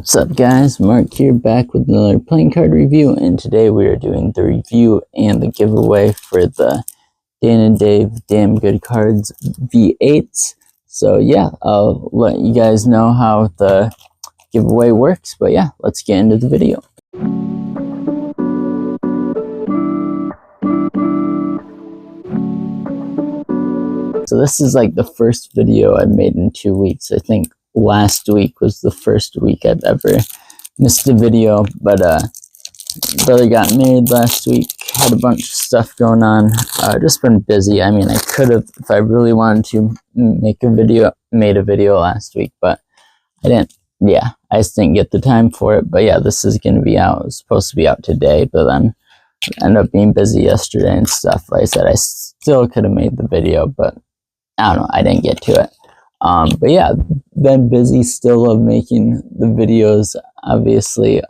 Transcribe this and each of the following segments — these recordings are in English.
What's up guys, Mark here back with another playing card review, and today we are doing the review and the giveaway for the Dan and Dave Damn Good Cards V8s. So yeah, I'll let you guys know how the giveaway works, but yeah, let's get into the video. So this is like the first video I made in 2 weeks. I think last week was the first week I've ever missed a video, but brother got married last week, had a bunch of stuff going on, just been busy. I mean, I could have, if I really wanted to, made a video last week, but I didn't. Yeah, I just didn't get the time for it. But yeah, this is going to be out. It was supposed to be out today, but then ended up being busy yesterday and stuff. Like I said, I still could have made the video, but I don't know, I didn't get to it. But yeah, been busy, still love making the videos, obviously.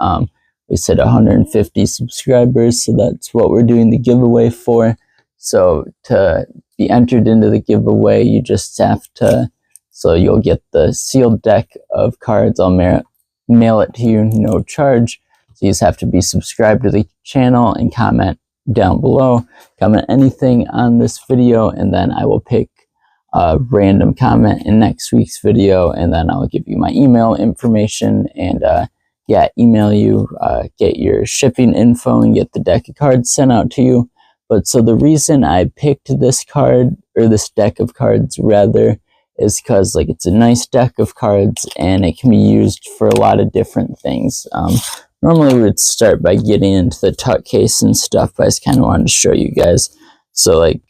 We said 150 subscribers, so that's what we're doing the giveaway for. So to be entered into the giveaway, you just have to, so you'll get the sealed deck of cards. I'll mail it to you, no charge. So you just have to be subscribed to the channel and comment down below. Comment anything on this video, and then I will pick a random comment in next week's video, and then I'll give you my email information, and yeah, email you, get your shipping info and get the deck of cards sent out to you. But so the reason I picked this card, or this deck of cards rather, is because like it's a nice deck of cards and it can be used for a lot of different things. Normally we would start by getting into the tuck case and stuff, but I just kind of wanted to show you guys. So like,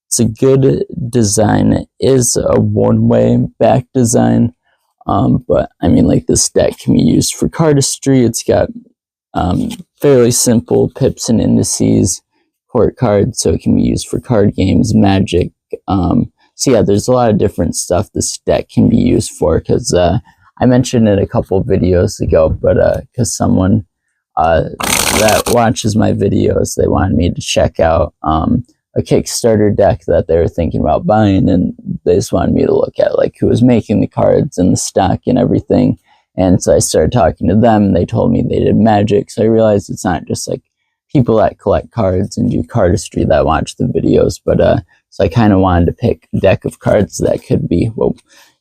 it's a good design. It is a one-way back design, but I mean, like, this deck can be used for cardistry. It's got fairly simple pips and indices court cards, so it can be used for card games, Magic. So yeah, there's a lot of different stuff this deck can be used for, because I mentioned it a couple videos ago, but because someone that watches my videos, they wanted me to check out a Kickstarter deck that they were thinking about buying, and they just wanted me to look at like who was making the cards and the stock and everything. And so I started talking to them, and they told me they did Magic. So I realized it's not just like people that collect cards and do cardistry that watch the videos, but so I kind of wanted to pick a deck of cards that could be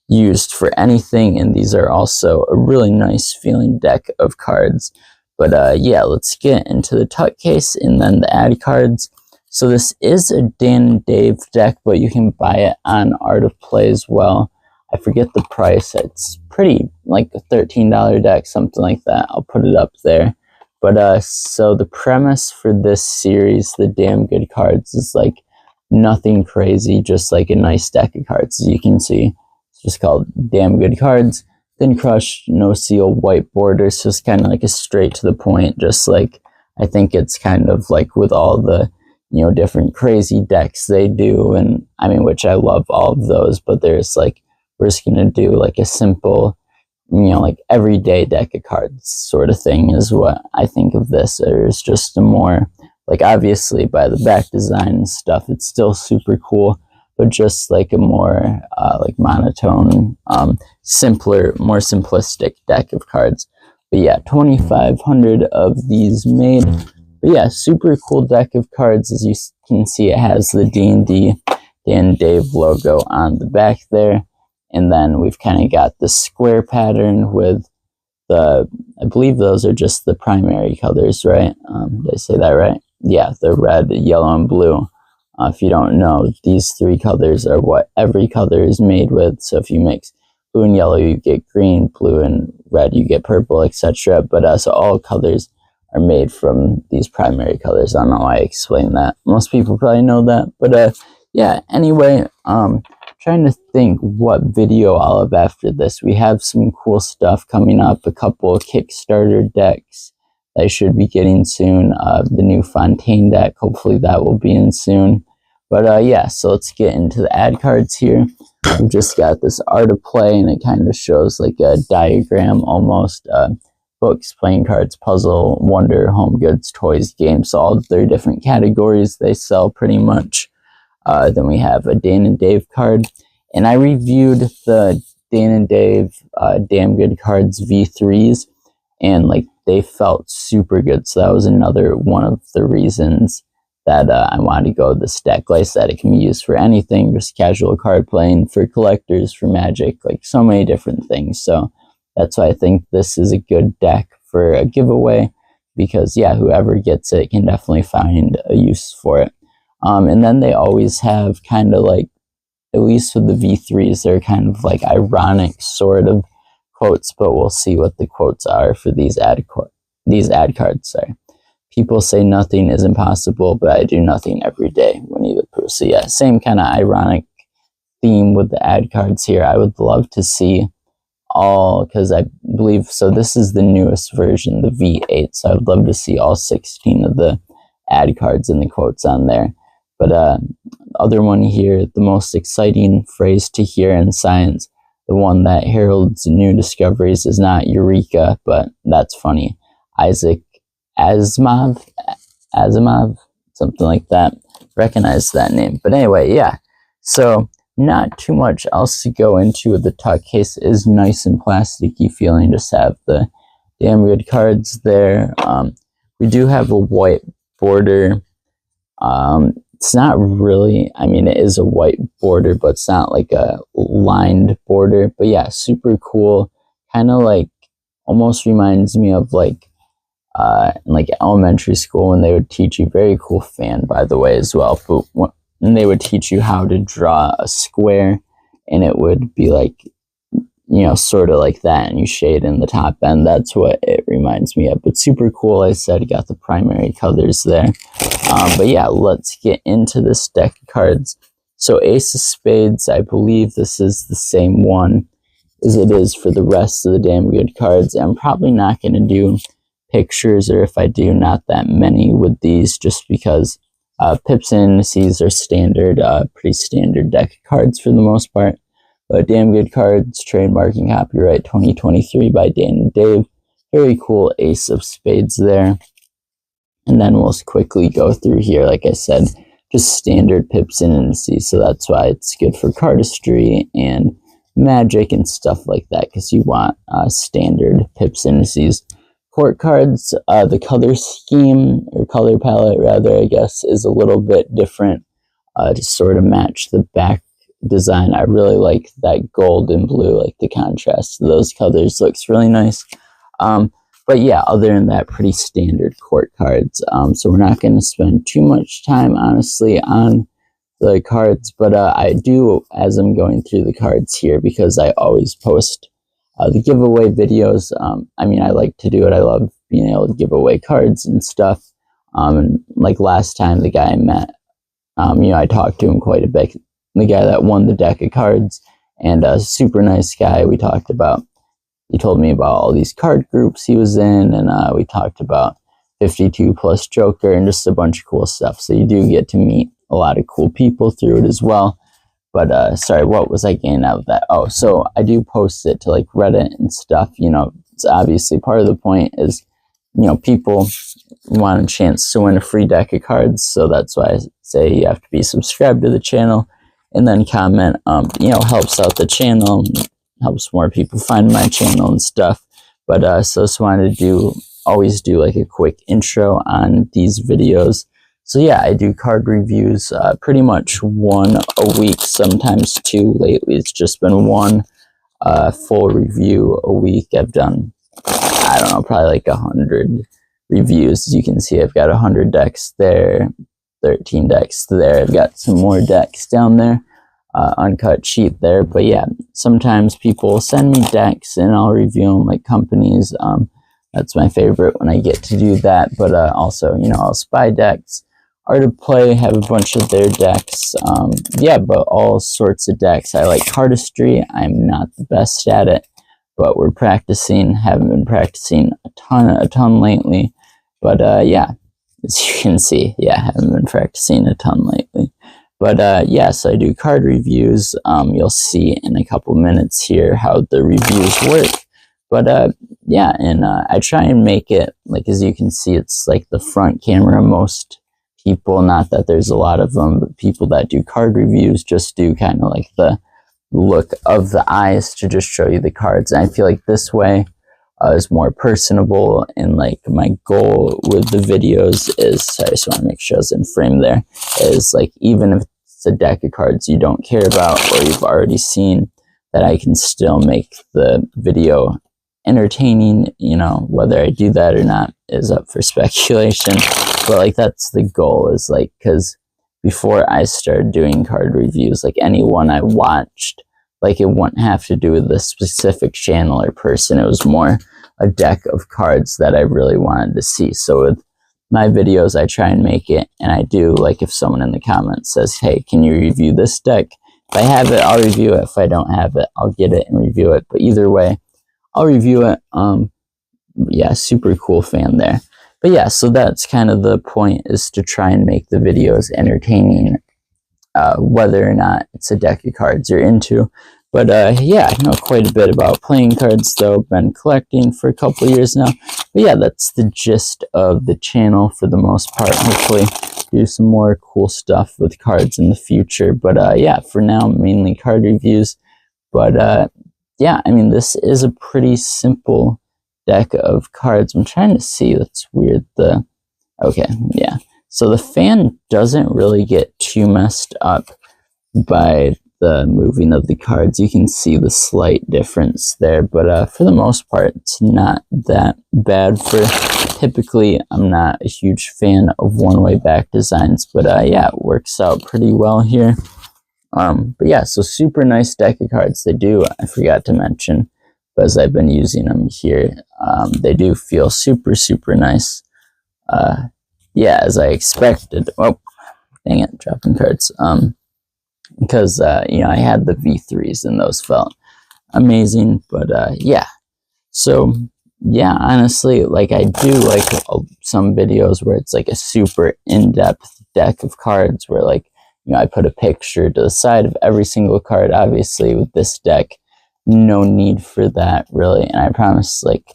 used for anything, and these are also a really nice feeling deck of cards. But yeah, let's get into the tuck case and then the ad cards. So this is a Dan and Dave deck, but you can buy it on Art of Play as well. I forget the price. It's pretty, like a $13 deck, something like that. I'll put it up there. But so the premise for this series, the Damn Good Cards, is like nothing crazy, just like a nice deck of cards. As you can see, it's just called Damn Good Cards. Thin crushed, no seal, white borders, just kind of like a straight to the point. Just like, I think it's kind of like with all the, you know, different crazy decks they do, and I mean, which I love all of those, but there's like, we're just gonna do like a simple, you know, like everyday deck of cards sort of thing is what I think of this. There's just a more, like, obviously by the back design and stuff, it's still super cool, but just like a more like monotone, simpler, more simplistic deck of cards. But yeah, 2,500 of these made. But yeah, super cool deck of cards. As you can see, it has the D&D Dan and Dave logo on the back there. And then we've kind of got the square pattern with the, I believe those are just the primary colors, right? Did I say that right? Yeah, the red, yellow, and blue. If you don't know, these three colors are what every color is made with. So if you mix blue and yellow, you get green, blue and red, you get purple, etc. But so all colors are made from these primary colors. I don't know why I explained that. Most people probably know that. But yeah, anyway, trying to think what video I'll have after this. We have some cool stuff coming up, a couple of Kickstarter decks that I should be getting soon. The new Fontaine deck, hopefully that will be in soon. But yeah, so let's get into the ad cards here. I've just got this Art of Play, and it kind of shows like a diagram almost. Books, playing cards, puzzle, wonder, home goods, toys, games, all their different categories they sell pretty much. Then we have a Dan and Dave card, and I reviewed the Dan and Dave Damn Good Cards V3s, and like they felt super good. So that was another one of the reasons that I wanted to go this deck. Like I said, it can be used for anything, just casual card playing, for collectors, for Magic, like so many different things. So that's why I think this is a good deck for a giveaway, because yeah, whoever gets it can definitely find a use for it. And then they always have kind of like, at least with the V3s, they're kind of like ironic sort of quotes, but we'll see what the quotes are for these ad cards. Sorry. People say nothing is impossible, but I do nothing every day. Winnie the Pooh. So yeah, same kind of ironic theme with the ad cards here. I would love to see all, because I believe, so this is the newest version, the V8, so I would love to see all 16 of the ad cards and the quotes on there. But other one here, the most exciting phrase to hear in science, the one that heralds new discoveries, is not Eureka, but that's funny. Isaac Asimov, something like that. Recognize that name. But anyway, yeah. So not too much else to go into. The tuck case is nice and plasticky feeling. Just have the damn good cards there. We do have a white border. It's not really, I mean, it is a white border, but it's not like a lined border. But yeah, super cool. Kind of like, almost reminds me of like elementary school when they would teach you, very cool fan, by the way, as well. But when they would teach you how to draw a square, and it would be like, you know, sort of like that, and you shade in the top end. That's what it reminds me of. But super cool. I said, got the primary colors there. But yeah, let's get into this deck of cards. So Ace of Spades, I believe this is the same one as it is for the rest of the damn good cards. I'm probably not going to do pictures, or if I do, not that many with these, just because pips and indices are standard, pretty standard deck of cards for the most part. But damn good cards, trademarking copyright 2023 by Dan and Dave. Very cool Ace of Spades there. And then we'll quickly go through here, like I said, just standard pips and indices. So that's why it's good for cardistry and Magic and stuff like that, because you want standard pips and indices. Court cards, the color scheme, or color palette rather, I guess, is a little bit different to sort of match the back design. I really like that gold and blue, like the contrast to those colors looks really nice. But yeah, other than that, pretty standard court cards. So we're not going to spend too much time, honestly, on the cards, but I do, as I'm going through the cards here, because I always post the giveaway videos. I mean, I like to do it. I love being able to give away cards and stuff. And like last time, the guy I met, you know, I talked to him quite a bit. The guy that won the deck of cards, and a super nice guy. We talked about, he told me about all these card groups he was in, and we talked about 52 plus Joker and just a bunch of cool stuff. So you do get to meet a lot of cool people through it as well. But sorry, what was I getting out of that? Oh, so I do post it to like Reddit and stuff. You know, it's obviously part of the point is, you know, people want a chance to win a free deck of cards. So that's why I say you have to be subscribed to the channel and then comment. You know, helps out the channel, helps more people find my channel and stuff. But so just wanted to always do like a quick intro on these videos. So yeah, I do card reviews, pretty much one a week, sometimes two. Lately, it's just been one full review a week. I've done, I don't know, probably like 100 reviews. As you can see, I've got 100 decks there, 13 decks there. I've got some more decks down there, uncut sheet there. But yeah, sometimes people send me decks and I'll review them, like companies. That's my favorite when I get to do that. But also, you know, I'll spy decks. Art of Play have a bunch of their decks. Yeah, but all sorts of decks. I like cardistry. I'm not the best at it, but we're practicing. Haven't been practicing a ton lately. But yeah, as you can see, yeah, haven't been practicing a ton lately. But yeah, so I do card reviews. You'll see in a couple minutes here how the reviews work. But yeah, and I try and make it, like, as you can see, it's like the front camera. Most people, not that there's a lot of them, but people that do card reviews just do kind of like the look of the eyes to just show you the cards. And I feel like this way, is more personable, and like my goal with the videos is, I just want to make sure I was in frame there, is like even if it's a deck of cards you don't care about or you've already seen, that I can still make the video entertaining. You know, whether I do that or not is up for speculation, but like that's the goal, is like, because before I started doing card reviews, like anyone I watched, like it wouldn't have to do with a specific channel or person. It was more a deck of cards that I really wanted to see. So with my videos, I try and make it, and I do, like if someone in the comments says, hey, can you review this deck? If I have it, I'll review it. If I don't have it, I'll get it and review it. But either way, I'll review it. Yeah, super cool fan there. But yeah, so that's kind of the point, is to try and make the videos entertaining, whether or not it's a deck of cards you're into. But yeah, I know quite a bit about playing cards, though. Been collecting for a couple of years now. But yeah, that's the gist of the channel for the most part. Hopefully do some more cool stuff with cards in the future. But yeah, for now, mainly card reviews. But yeah, I mean, this is a pretty simple deck of cards. I'm trying to see, that's weird. Okay, yeah. So the fan doesn't really get too messed up by the moving of the cards. You can see the slight difference there, but for the most part, it's not that bad. For typically, I'm not a huge fan of one-way back designs, but yeah, it works out pretty well here. But yeah, so super nice deck of cards. They do, I forgot to mention, because I've been using them here, they do feel super, super nice. Yeah, as I expected. Oh, dang it, dropping cards. Because, you know, I had the V3s and those felt amazing. But yeah, so yeah, honestly, like I do like some videos where it's like a super in-depth deck of cards where, like, you know, I put a picture to the side of every single card. Obviously, with this deck, no need for that, really. And I promise, like,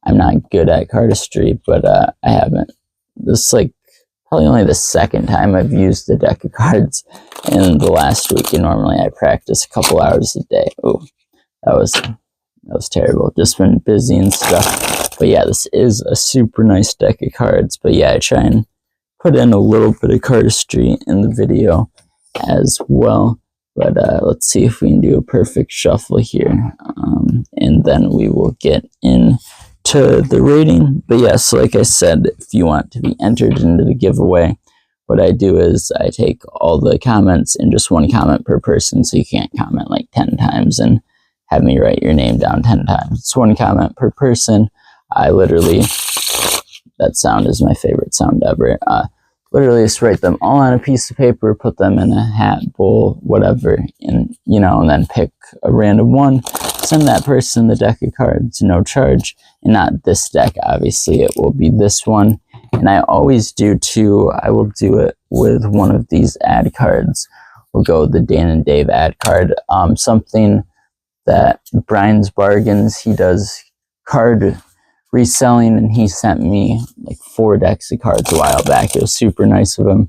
I'm not good at cardistry, but I haven't. This is, like, probably only the second time I've used a deck of cards in the last week. And normally I practice a couple hours a day. Oh, that was terrible. Just been busy and stuff. But yeah, this is a super nice deck of cards. But yeah, I try and put in a little bit of cardistry in the video as well. But let's see if we can do a perfect shuffle here. And then we will get into the rating. But yeah, so like I said, if you want to be entered into the giveaway, what I do is I take all the comments and just one comment per person. So you can't comment like 10 times and have me write your name down 10 times. It's one comment per person. I literally, that sound is my favorite sound ever. Literally just write them all on a piece of paper, put them in a hat, bowl, whatever, and, you know, and then pick a random one, send that person the deck of cards, no charge. And not this deck, obviously, it will be this one. And I always do too, I will do it with one of these ad cards. We'll go with the Dan and Dave ad card. Something that Brian's Bargains, he does card reselling, and he sent me like 4 decks of cards a while back. It was super nice of him,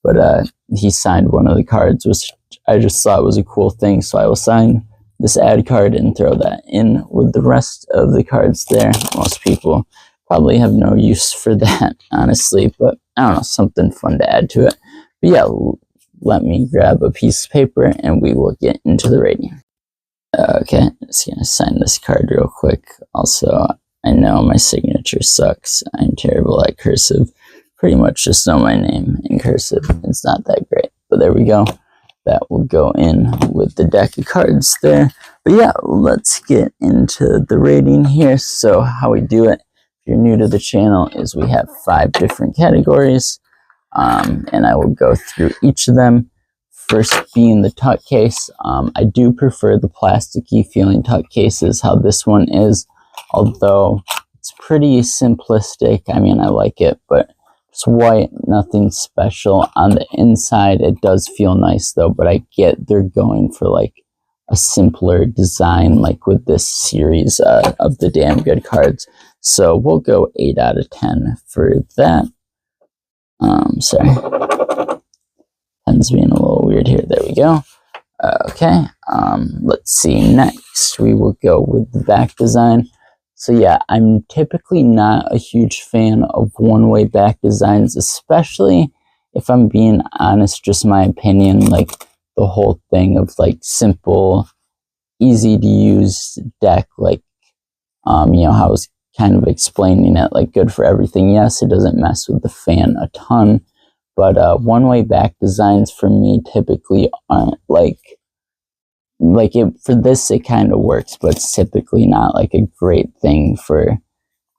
but he signed one of the cards, which I just thought was a cool thing. So I will sign this ad card and throw that in with the rest of the cards there. Most people probably have no use for that, honestly, but I don't know, something fun to add to it. But yeah, let me grab a piece of paper and we will get into the rating. Okay, just gonna sign this card real quick. Also, I know my signature sucks. I'm terrible at cursive. Pretty much just know my name in cursive. It's not that great, but there we go. That will go in with the deck of cards there. But yeah, let's get into the rating here. So how we do it, if you're new to the channel, is we have 5 different categories. And I will go through each of them. First being the tuck case. I do prefer the plasticky feeling tuck cases, how this one is. Although it's pretty simplistic. I mean, I like it, but it's white, nothing special. On the inside, it does feel nice though, but I get they're going for like a simpler design, like with this series of the damn good cards. So we'll go 8 out of 10 for that. Sorry. Pen's being a little weird here. There we go. Okay. Let's see. Next, we will go with the back design. So yeah, I'm typically not a huge fan of one-way back designs, especially if I'm being honest, just my opinion, like the whole thing of like simple, easy to use deck, like, you know, how I was kind of explaining it, like good for everything. Yes, it doesn't mess with the fan a ton, but one-way back designs for me typically aren't like it for this. It kind of works, but it's typically not like a great thing for,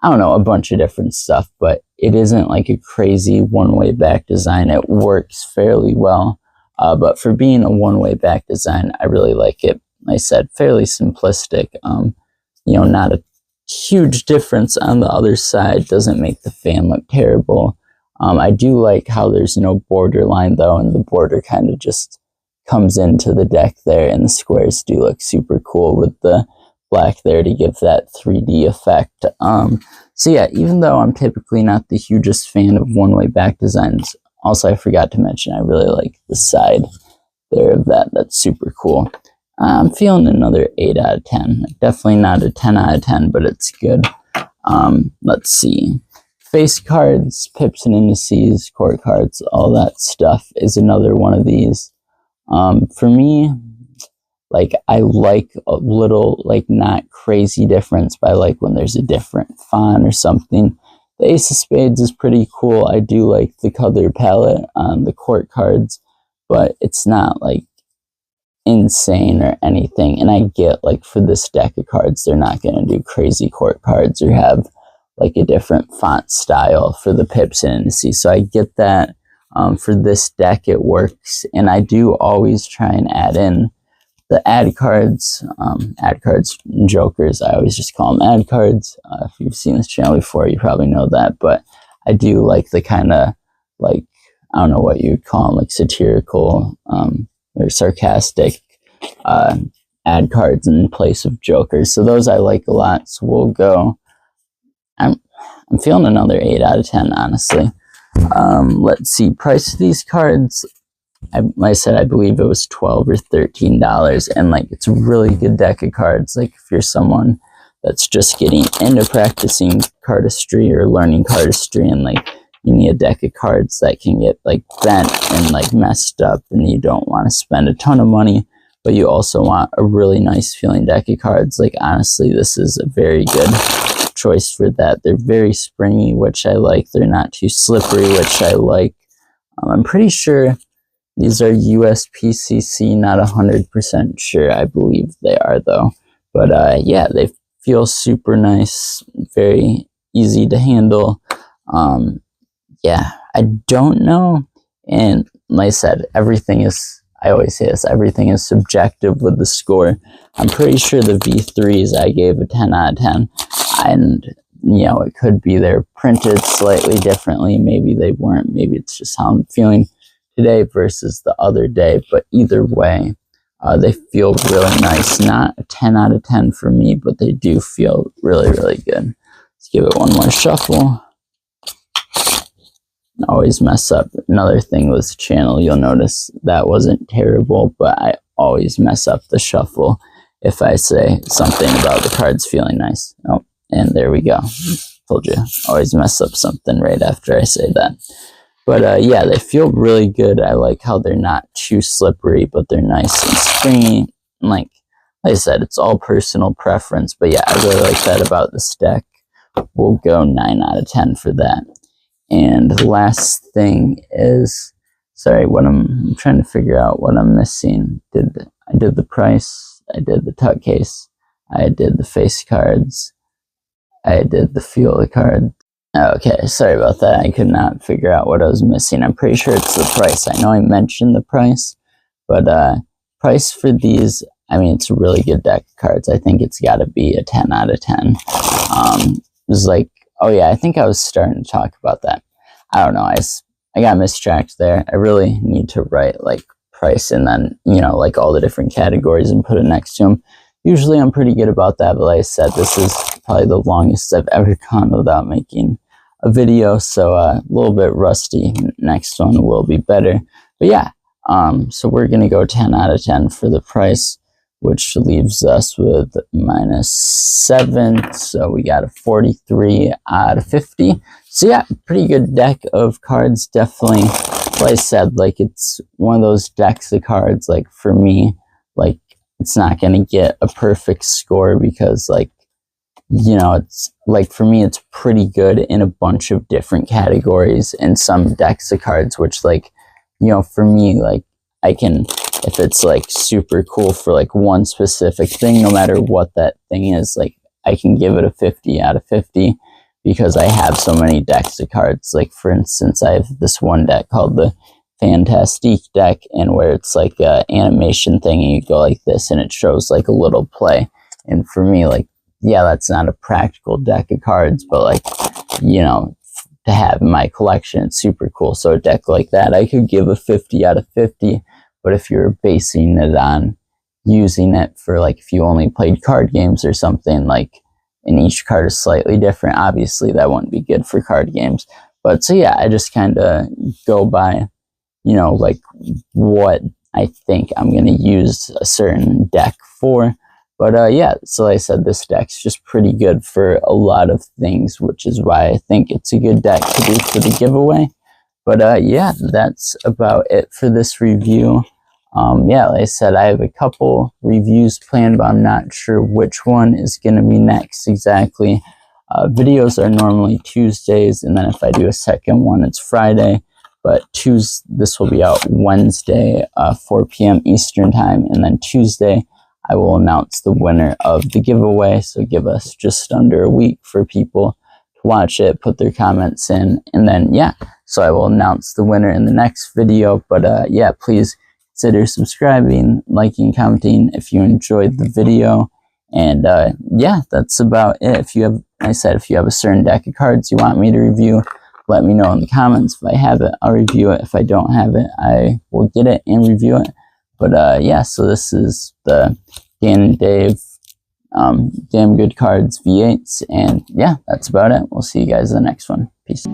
I don't know, a bunch of different stuff. But it isn't like a crazy one-way back design. It works fairly well, but for being a one-way back design, I really like it. Like I said, fairly simplistic. You know, not a huge difference on the other side. Doesn't make the fan look terrible. I do like how there's no border line though, and the border kind of just comes into the deck there, and the squares do look super cool with the black there to give that 3D effect. So yeah, even though I'm typically not the hugest fan of one-way back designs, also I forgot to mention I really like the side there of that. That's super cool. I'm feeling another 8 out of 10. Definitely not a 10 out of 10, but it's good. Let's see. Face cards, pips and indices, court cards, all that stuff is another one of these. For me, like, I like a little, like, not crazy difference, but I like when there's a different font or something. The Ace of Spades is pretty cool. I do like the color palette on the court cards, but it's not, like, insane or anything. And I get, like, for this deck of cards, they're not going to do crazy court cards or have, like, a different font style for the pips and indices. So I get that. For this deck, it works. And I do always try and add in the ad cards, jokers. I always just call them ad cards. If you've seen this channel before, you probably know that. But I do like the kind of, like, I don't know what you'd call them, like satirical or sarcastic ad cards in place of jokers. So those I like a lot. So we'll go. I'm feeling another 8 out of 10, honestly. Let's see. Price of these cards. Like I said, I believe it was $12 or $13, and like it's a really good deck of cards. Like if you're someone that's just getting into practicing cardistry or learning cardistry, and like you need a deck of cards that can get like bent and like messed up, and you don't want to spend a ton of money, but you also want a really nice feeling deck of cards, like honestly, this is a very good choice for that. They're very springy, which I like. They're not too slippery, which I like. I'm pretty sure these are USPCC, not 100% sure. I believe they are though. But yeah, they feel super nice, very easy to handle. Yeah, I don't know. And like I said, everything is, I always say this, everything is subjective with the score. I'm pretty sure the V3s I gave a 10 out of 10. And, you know, it could be they're printed slightly differently. Maybe they weren't. Maybe it's just how I'm feeling today versus the other day, but either way, they feel really nice. Not a 10 out of 10 for me, but they do feel really, really good. Let's give it one more shuffle. Always mess up. Another thing with the channel, you'll notice that wasn't terrible, but I always mess up the shuffle if I say something about the cards feeling nice. Oh, and there we go. Told you, always mess up something right after I say that. But yeah, they feel really good. I like how they're not too slippery, but they're nice and springy. And like I said, it's all personal preference. But yeah, I really like that about this deck. We'll go 9 out of 10 for that. And the last thing is, sorry, what I'm trying to figure out what I'm missing. I did the price, I did the tuck case, I did the face cards, I did the feel of the card. Okay, sorry about that. I could not figure out what I was missing. I'm pretty sure it's the price. I know I mentioned the price, but price for these, I mean, it's a really good deck of cards. I think it's got to be a 10 out of 10. It was like, oh yeah, I think I was starting to talk about that. I don't know. I got mistracked there. I really need to write like price and then, you know, like all the different categories and put it next to them. Usually I'm pretty good about that, but like I said, this is probably the longest I've ever gone without making a video, so a little bit rusty. Next one will be better. But yeah, so we're gonna go 10 out of 10 for the price. which leaves us with -7. So we got a 43 out of 50. So yeah, pretty good deck of cards. Definitely, like I said, like it's one of those decks of cards, like for me, like it's not going to get a perfect score because, like, you know, it's like for me, it's pretty good in a bunch of different categories and some decks of cards, which, like, you know, for me, like I can, if it's like super cool for like one specific thing, no matter what that thing is, like I can give it a 50 out of 50 because I have so many decks of cards. Like for instance, I have this one deck called the Fantastique deck, and where it's like a animation thing and you go like this and it shows like a little play. And for me, like, yeah, that's not a practical deck of cards, but like, you know, to have in my collection, it's super cool. So a deck like that, I could give a 50 out of 50. But if you're basing it on using it for, like, if you only played card games or something, like, and each card is slightly different, obviously that wouldn't be good for card games. But so yeah, I just kind of go by, you know, like what I think I'm going to use a certain deck for. But yeah, so like I said, this deck's just pretty good for a lot of things, which is why I think it's a good deck to do for the giveaway. But yeah, that's about it for this review. Yeah, like I said, I have a couple reviews planned, but I'm not sure which one is going to be next exactly. Videos are normally Tuesdays, and then if I do a second one, it's Friday. But this will be out Wednesday, 4 p.m. Eastern time, and then Tuesday, I will announce the winner of the giveaway. So give us just under a week for people to watch it, put their comments in, and then yeah, so I will announce the winner in the next video. But yeah, please consider subscribing, liking, commenting if you enjoyed the video. And yeah, that's about it. If you have, like I said, if you have a certain deck of cards you want me to review, let me know in the comments. If I have it, I'll review it. If I don't have it, I will get it and review it. But yeah, so this is the Dan and Dave Damn Good Cards V8s. And yeah, that's about it. We'll see you guys in the next one. Peace.